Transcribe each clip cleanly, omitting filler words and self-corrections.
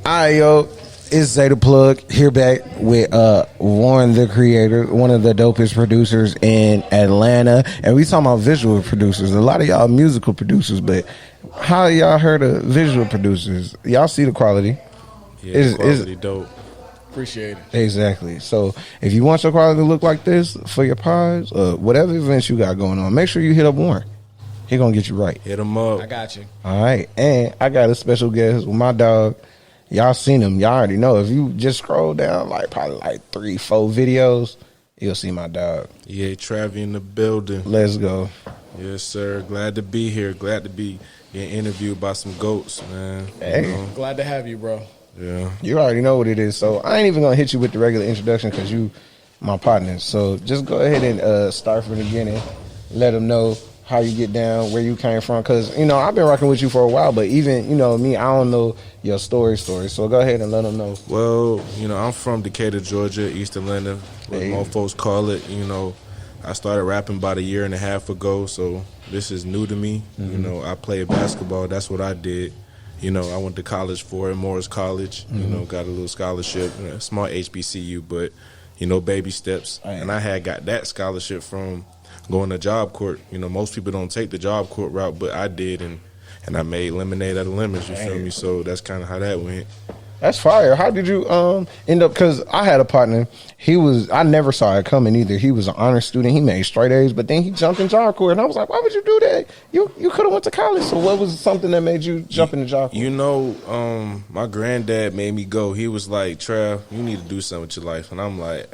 Alright, yo, it's Xaythaplug here back with Warren the Creator, one of the dopest producers in Atlanta, and we talking about visual producers. A lot of y'all musical producers, but how y'all heard of visual producers? Y'all see the quality? Yeah, the quality dope. Appreciate it. Exactly. So if you want your quality to look like this for your pods, whatever events you got going on, make sure you hit up Warren. He gonna get you right. Hit him up. I got you. All right, and I got a special guest with my dog. Y'all seen him. Y'all already know. If you just scroll down, probably 3-4 videos, you'll see my dog. Yeah, Travi in the building. Let's go. Yes, sir. Glad to be here. Glad to be getting interviewed by some goats, man. Hey. You know? Glad to have you, bro. Yeah. You already know what it is, so I ain't even going to hit you with the regular introduction because you my partner. So just go ahead and start from the beginning. Let them know how you get down, where you came from, because I've been rocking with you for a while, but even me, I don't know your story. So go ahead and let them know. Well, I'm from Decatur, Georgia, East Atlanta, what most folks call it. I started rapping about 1.5 years ago, so this is new to me. Mm-hmm. I played basketball. That's what I did. I went to college for it, Morris College. Mm-hmm. Got a little scholarship, small HBCU, but baby steps. And I had got that scholarship from going to Job Corps. Most people don't take the Job Corps route, but I did, and I made lemonade out of lemons. You feel me? So that's kind of how that went. That's fire. How did you end up? Because I had a partner. I never saw it coming either. He was an honor student. He made straight A's, but then he jumped in Job Corps, and I was like, why would you do that? You could have went to college. So what was something that made you jump into Job Corps? My granddad made me go. He was like, Trav, you need to do something with your life. And I'm like,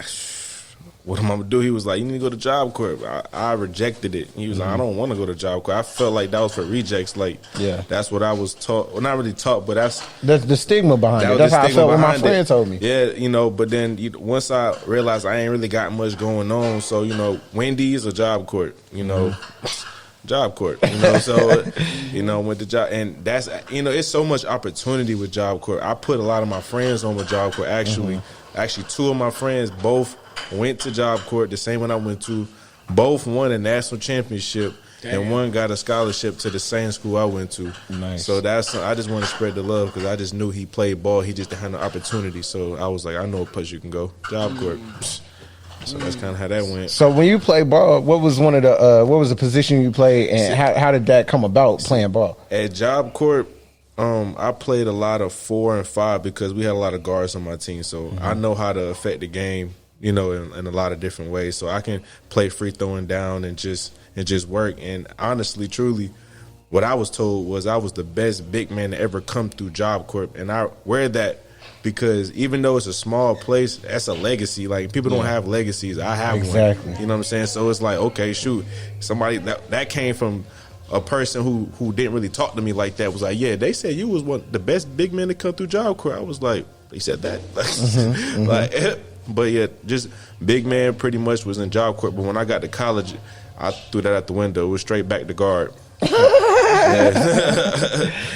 what am I going to do? He was like, you need to go to Job Corps. I rejected it. He was like, I don't want to go to Job Corps. I felt like that was for rejects. That's what I was taught. Well, not really taught, but that's the stigma behind it. That's how I felt when my friend told me. Yeah, but then once I realized I ain't really got much going on, so, Wendy's or Job Corps, Job Corps, so, went to job. And that's, it's so much opportunity with Job Corps. I put a lot of my friends on with Job Corps, actually. Actually, 2 of my friends both went to Job Corps, the same one I went to. Both won a national championship. Damn. And one got a scholarship to the same school I went to. Nice. So I just want to spread the love because I just knew he played ball. He just had no opportunity. So I was like, I know a place you can go. Job Corps. So that's kind of how that went. So when you play ball, what was the position you played, and how did that come about, playing ball? At Job Corps, I played a lot of 4 and 5 because we had a lot of guards on my team. So I know how to affect the game, in a lot of different ways. So I can play free throwing down and just work. And honestly, truly, what I was told was I was the best big man to ever come through Job Corps. And I wear that because even though it's a small place, that's a legacy. Like, people don't have legacies. I have one. You know what I'm saying? So it's like, okay, shoot, somebody that came from a person who didn't really talk to me like that was like, yeah, they said you was the best big man to come through Job Corps. I was like, they said that. Like, but yeah, just big man pretty much was in Job Corps. But when I got to college, I threw that out the window. It was straight back to guard.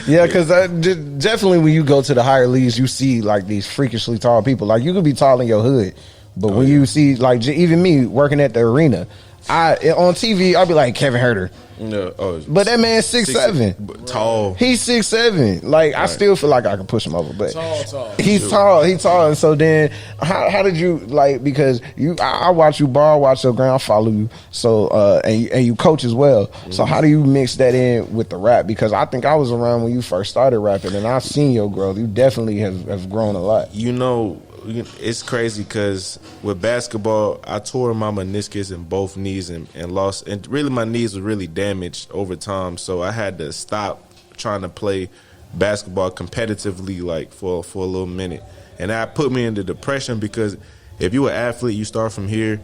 Yeah, because definitely when you go to the higher leagues, you see these freakishly tall people. Like, you could be tall in your hood, but when you see even me working at the arena, on TV, I'll be like Kevin Herter. No, but that man's 6'7", tall. He's 6'7". Like, I still feel like I can push him over, but tall. He's tall. And so then, how did you because I watch you ball, watch your ground, follow you. So and you coach as well. So how do you mix that in with the rap? Because I think I was around when you first started rapping, and I've seen your growth. You definitely have grown a lot. It's crazy because with basketball, I tore my meniscus in both knees and lost. And really, my knees were really damaged over time. So I had to stop trying to play basketball competitively, for a little minute. And that put me into depression because if you're an athlete, you start from here.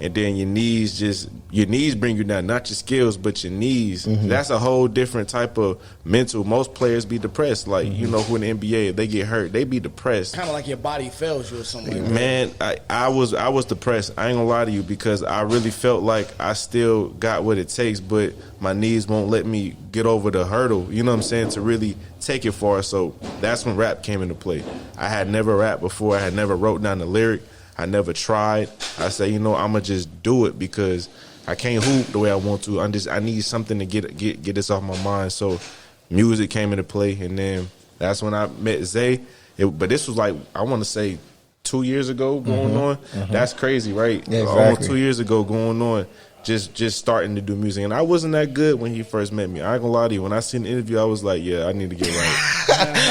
And then your knees bring you down, not your skills, but your knees. That's a whole different type of mental. Most players be depressed. Like, who in the NBA, if they get hurt, they be depressed. Kind of like your body fails you or something like that. Man, I was depressed. I ain't gonna lie to you because I really felt like I still got what it takes, but my knees won't let me get over the hurdle, you know what I'm saying, to really take it far. So that's when rap came into play. I had never rapped before. I had never wrote down the lyric. I never tried. I say, I'm gonna just do it because I can't hoop the way I want to. I need something to get this off my mind. So music came into play, and then that's when I met Zay, But this was like, I want to say 2 years ago going on. That's crazy, right? Yeah, Almost exactly. 2 years ago going on. Just starting to do music. And I wasn't that good when he first met me. I ain't gonna lie to you. When I seen the interview, I was like, yeah, I need to get right.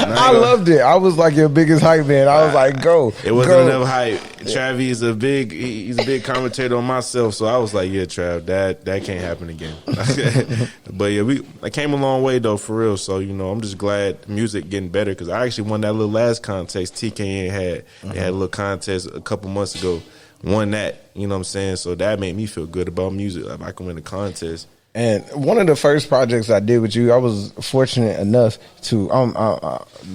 I loved it. I was like your biggest hype man. I was like, go. It wasn't go. enough hype. Travi is he's a big commentator on myself, so I was like, yeah, Trav, that can't happen again. But yeah, I came a long way though, for real. So, you know, I'm just glad music getting better, because I actually won that little last contest TKN had. They had a little contest a couple months ago. Won that, you know what I'm saying? So that made me feel good about music. Like, I can win a contest. And one of the first projects I did with you, I was fortunate enough to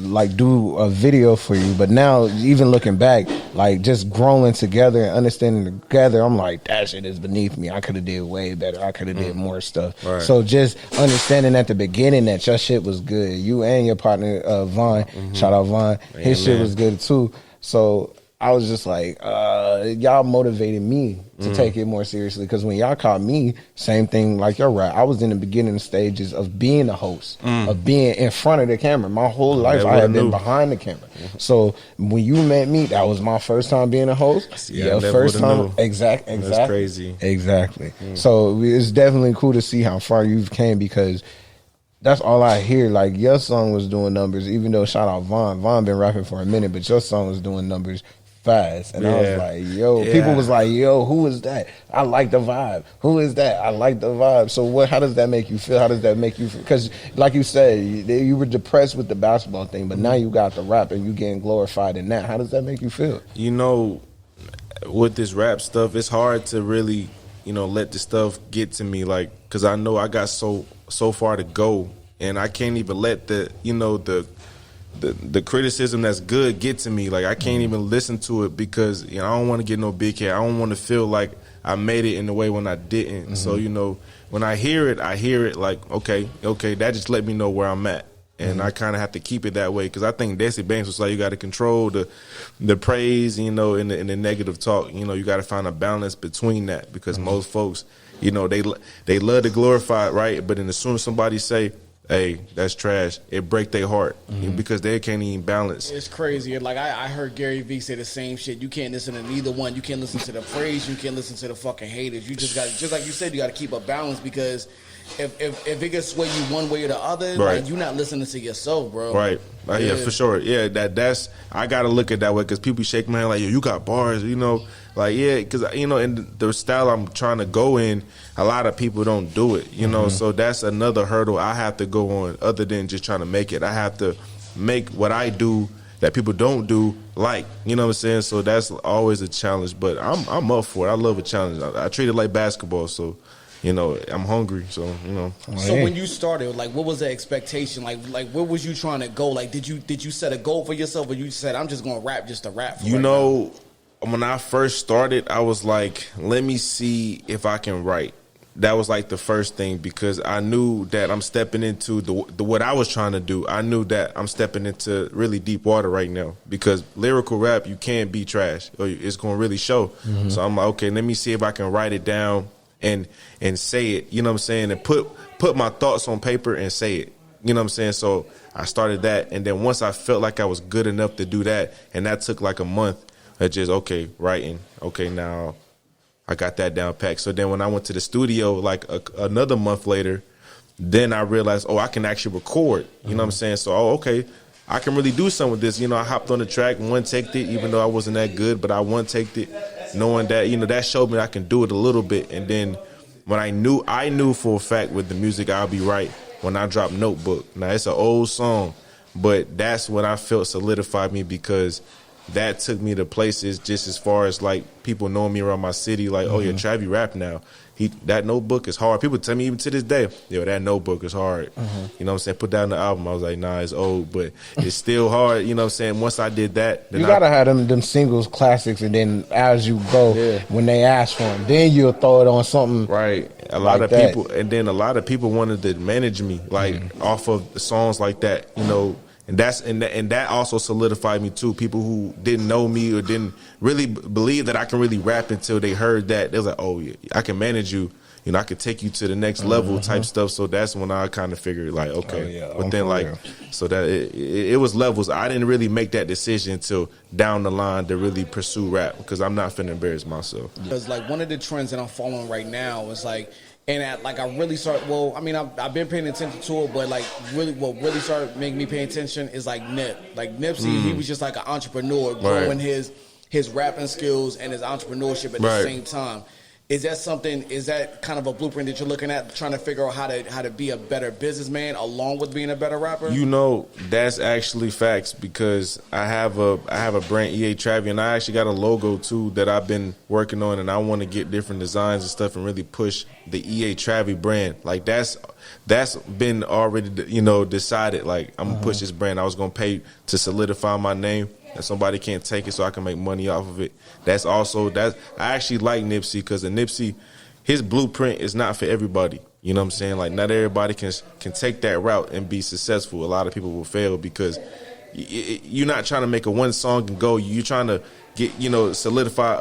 like do a video for you. But now, even looking back, like just growing together and understanding together, I'm like, that shit is beneath me. I could have did way better. I could have did more stuff. Right. So just understanding at the beginning that your shit was good. You and your partner Vaughn, shout out Vaughn, his shit was good too. So I was just like, y'all motivated me to take it more seriously, because when y'all caught me, same thing like your rap. I was in the beginning stages of being a host, of being in front of the camera. My whole life I had been behind the camera. So when you met me, that was my first time being a host. Yeah, first time. Exactly. That's crazy. Exactly. So it's definitely cool to see how far you've came, because that's all I hear. Like, your song was doing numbers, even though, shout out Vaughn. Vaughn been rapping for a minute, but your song was doing numbers fast. And I was like, yo, people was like, yo, who is that? I like the vibe. Who is that? I like the vibe. So how does that make you feel? How does that make you feel? Because like you said, you were depressed with the basketball thing, but now you got the rap and you getting glorified in that. How does that make you feel? You know, with this rap stuff, it's hard to really, you know, let the stuff get to me, like, because I know I got so far to go, and I can't even let the criticism that's good get to me. Like, I can't even listen to it, because, you know, I don't want to get no big head. I don't want to feel like I made it in the way when I didn't. So, you know, when I hear it like, okay, that just let me know where I'm at. And I kind of have to keep it that way, because I think Desi Banks was like, you got to control the praise, you know, and the negative talk. You know, you got to find a balance between that, because most folks, you know, they love to glorify it, right? But then as soon as somebody say, hey, that's trash, it break their heart, because they can't even balance. It's crazy. Like, I heard Gary Vee say the same shit. You can't listen to neither one. You can't listen to the praise. You can't listen to the fucking haters. You just got, just like you said, you got to keep a balance, because if it can sway you one way or the other, right, like, you're not listening to yourself, bro. Right. Yeah, for sure. Yeah, that's I gotta look at that way, because people shake my hand like, yo, you got bars, you know, like, yeah, because, you know, in the style I'm trying to go in, a lot of people don't do it, you know, so that's another hurdle I have to go on, other than just trying to make it. I have to make what I do that people don't do, like, you know what I'm saying? So that's always a challenge, but I'm up for it. I love a challenge. I treat it like basketball, so, you know, I'm hungry, so, you know. So when you started, like, what was the expectation? Like where was you trying to go? Like, did you set a goal for yourself, or you said, I'm just gonna rap just to rap? You know, when I first started, I was like, let me see if I can write. That was like the first thing, because I knew that I'm stepping into the what I was trying to do. I knew that I'm stepping into really deep water right now, because lyrical rap, you can't be trash, or it's gonna really show. So I'm like, okay, let me see if I can write it down and say it, you know what I'm saying, and put my thoughts on paper and say it, you know what I'm saying. So I started that, and then once I felt like I was good enough to do that, and that took like a month of just, okay, writing, okay, now I got that down packed. So then when I went to the studio, like another month later, then I realized, oh, I can actually record, you know what I'm saying. So, okay, I can really do something with this. You know, I hopped on the track, one-taked it, even though I wasn't that good, but I one-taked it, knowing that, you know, that showed me I can do it a little bit. And then when I knew for a fact with the music I'll be right when I dropped Notebook. Now, it's an old song, but that's what I felt solidified me, because that took me to places just as far as, like, people knowing me around my city, like, oh, yeah, Travi rap now. That Notebook is hard. People tell me even to this day, yo, that Notebook is hard. You know what I'm saying? Put that on the album. I was like, nah, it's old, but it's still hard. You know what I'm saying? Once I did that, then you gotta have them singles classics, and then as you go, when they ask for them, then you'll throw it on something. Right. A lot of people, and then a lot of people wanted to manage me, like, off of the songs like that, you know. And that also solidified me too. People who didn't know me or didn't really believe that I can really rap until they heard that, they was like, oh yeah, I can manage you. you know, I could take you to the next level type stuff. So that's when I kind of figured like, okay, but then like, so that it was levels. I didn't really make that decision until down the line to really pursue rap because I'm not finna embarrass myself. Because like one of the trends that I'm following right now is like, and I really started. Well, I mean, I've been paying attention to it, but like what really started making me pay attention is like Nip. Like Nipsey, he was just like an entrepreneur growing his rapping skills and his entrepreneurship at the same time. Is that something? Is that kind of a blueprint that you're looking at, trying to figure out how to be a better businessman along with being a better rapper? You know, that's actually facts because I have a brand EA Travi, and I actually got a logo too that I've been working on, and I want to get different designs and stuff and really push the EA Travi brand. Like that's been already, you know, decided. Like I'm gonna push this brand. I was gonna pay to solidify my name. That somebody can't take it so I can make money off of it. That's also, I actually like Nipsey because the Nipsey, his blueprint is not for everybody. You know what I'm saying? Like not everybody can take that route and be successful. A lot of people will fail because you're not trying to make a one song and go. You're trying to get, you know, solidify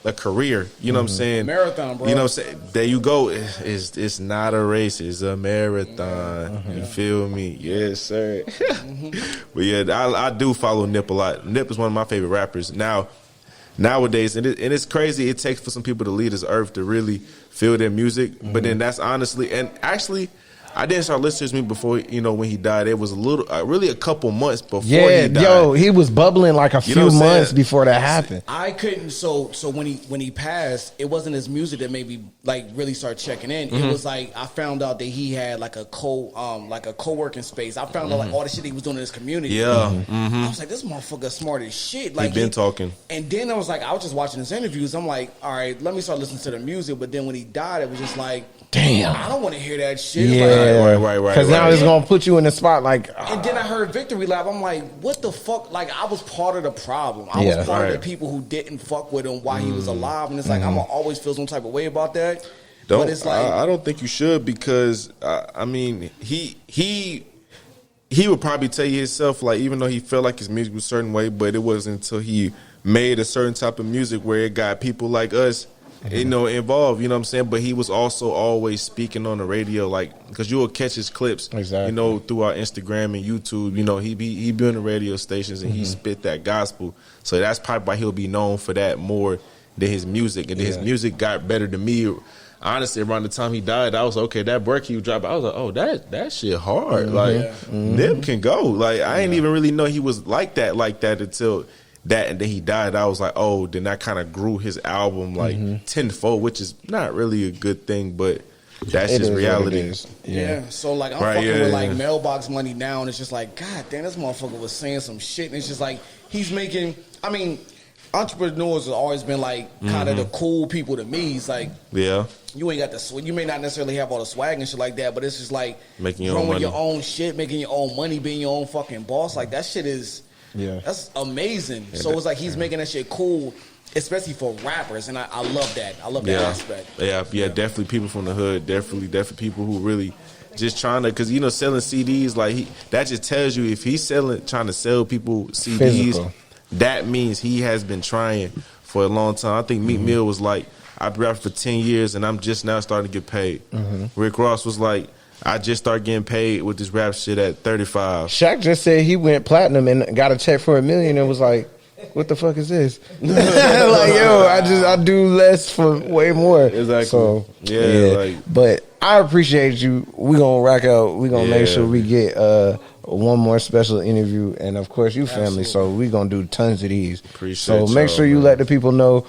a career. You know what I'm saying? Marathon, bro. You know what I'm saying? There you go. It's not a race. It's a marathon. You feel me? Yes, sir. But yeah, I do follow Nip a lot. Nip is one of my favorite rappers. Nowadays, and it's crazy. It takes for some people to leave this earth to really feel their music. But then that's honestly, and actually, I didn't start listening to him before, you know, when he died. It was really a couple months before he died. He was bubbling like a few months before that happened. I couldn't. So when he passed, it wasn't his music that made me like really start checking in. It was like I found out that he had like a co-working space. I found out like all the shit he was doing in his community. Yeah, I was like, this motherfucker smart as shit. Like he been talking. And then I was just watching his interviews. I'm like, all right, let me start listening to the music. But then when he died, it was just like, damn, I don't want to hear that shit. Yeah. Right. Because now it's gonna put you in the spot. Like, and then I heard Victory Lap. I'm like, what the fuck? Like, I was part of the problem. I was part of the people who didn't fuck with him while he was alive. And it's like I'm gonna always feel some type of way about that. But it's like I don't think you should because I mean he would probably tell you himself, like, even though he felt like his music was a certain way, but it wasn't until he made a certain type of music where it got people like us, you know, involved, you know what I'm saying? But he was also always speaking on the radio, like, because you will catch his clips, you know, through our Instagram and YouTube. You know, he be on the radio stations and he spit that gospel. So that's probably why he'll be known for that more than his music. And then his music got better than me. Honestly, around the time he died, I was like, okay, that break he dropped, I was like, oh, that shit hard. Like, Nip can go. Like, I didn't even really know he was like that until that, and then he died. I was like, oh, then that kind of grew his album like tenfold, which is not really a good thing, but that's just reality. Yeah. So like I'm fucking with like mailbox money now, and it's just like, God damn, this motherfucker was saying some shit, and it's just like he's making. I mean, entrepreneurs have always been like kind of the cool people to me. It's like, you ain't got the, you may not necessarily have all the swag and shit like that, but it's just like making your own money, your own shit, making your own money, being your own fucking boss. Like that shit is. Yeah, that's amazing. So it's like he's making that shit cool, especially for rappers, and I love that. I love that aspect. Yeah, definitely people from the hood, definitely people who really just trying to, because you know, selling CDs, like that just tells you if he's trying to sell people CDs, physical, that means he has been trying for a long time. I think Meek Mill was like, I've been rapping for 10 years and I'm just now starting to get paid. Rick Ross was like, I just started getting paid with this rap shit at 35. Shaq just said he went platinum and got a check for $1 million and was like, what the fuck is this? Like, yo, I do less for way more. Exactly. So, like, but I appreciate you. We're going to rock out. We're going to make sure we get one more special interview. And, of course, you family. So we're going to do tons of these. Appreciate so make sure you let the people know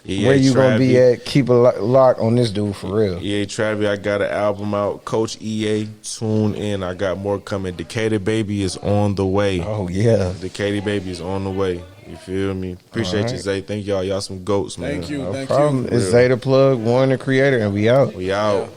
where you gonna be at. Keep a lock on this dude for real. Yeah, Travi, I got an album out. Coach EA, tune in. I got more coming. Decatur Baby is on the way. Oh yeah, Decatur Baby is on the way. You feel me? Appreciate you, Zay. Thank y'all. Y'all some goats, man. Thank you. No problem. It's Xaythaplug, Warren the Creator, and we out. We out.